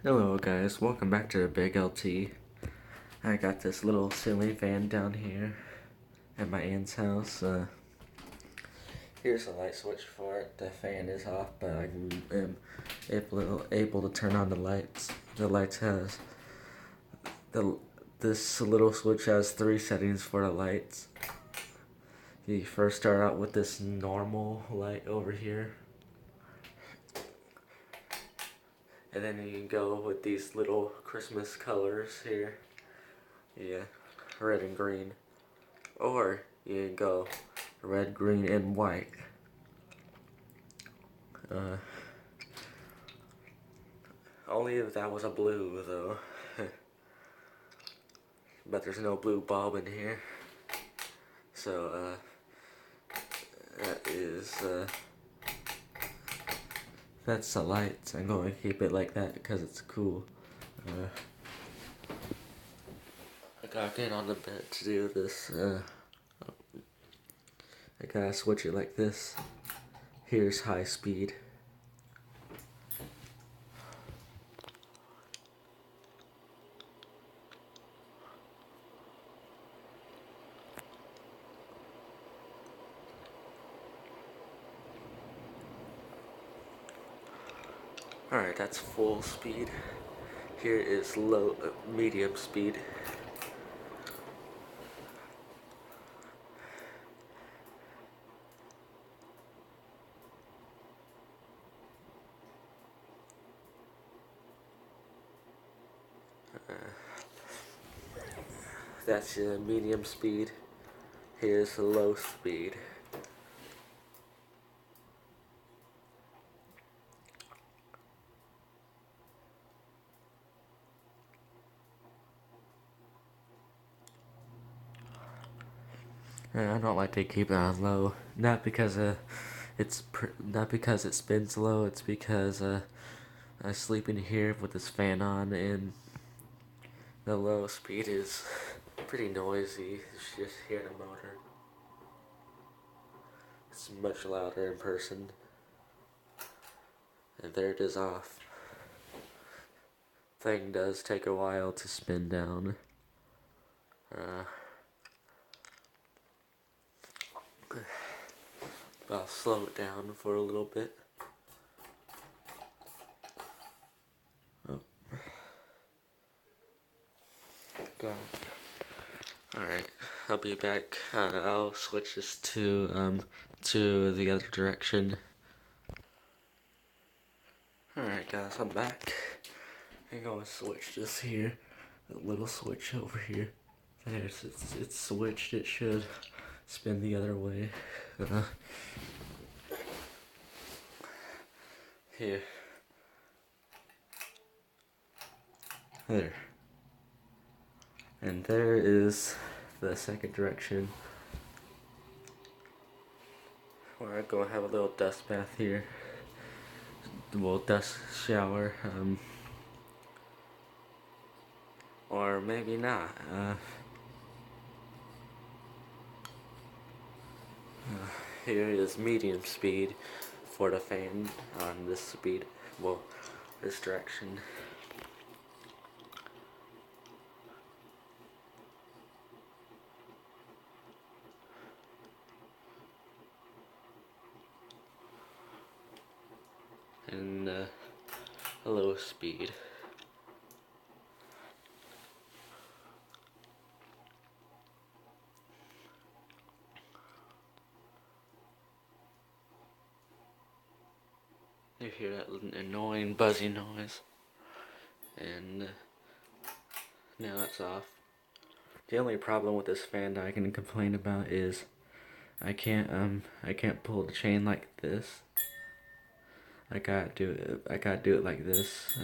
Hello guys, welcome back to Big LT. I got this little ceiling fan down here at my aunt's house. Here's a light switch for it. The fan is off, but I am able to turn on the lights. The lights has this little switch has 3 settings for the lights. You first start out with this normal light over here. And then you can go with these little Christmas colors here. Yeah, red and green. Or you can go red, green, and white. Only if that was a blue, though. But there's no blue bulb in here. So, that's the lights. I'm going to keep it like that because it's cool. I gotta get on the bed to do this. I gotta switch it like this. Here's high speed. Alright, that's full speed. Here is medium speed. That's medium speed. Here's low speed. I don't like to keep it on low. Not because not because it spins low. It's because I sleep in here with this fan on, and the low speed is pretty noisy. You just hear the motor. It's much louder in person. And there it is off. Thing does take a while to spin down. I'll slow it down for a little bit. Oh. God. Alright, I'll be back. I'll switch this to the other direction. Alright guys, I'm back. I'm going to switch this here. A little switch over here. There, it's switched. It should spin the other way. Here. There. And there is the second direction. Where I go have a little dust bath here. Well, dust shower. Or maybe not. Here is medium speed for the fan on this speed. Well, this direction. And a low speed. You hear that annoying buzzy noise, and now it's off. The only problem with this fan that I can complain about is I can't pull the chain like this. I gotta do it like this.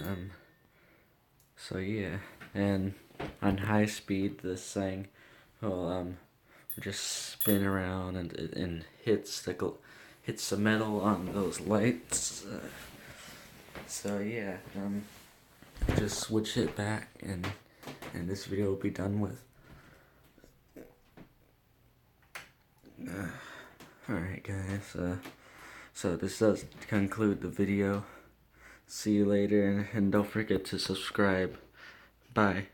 So yeah, and on high speed, this thing will just spin around and hits the metal on those lights. So yeah, just switch it back, and this video will be done with. Alright guys, so this does conclude the video. See you later, and don't forget to subscribe. Bye.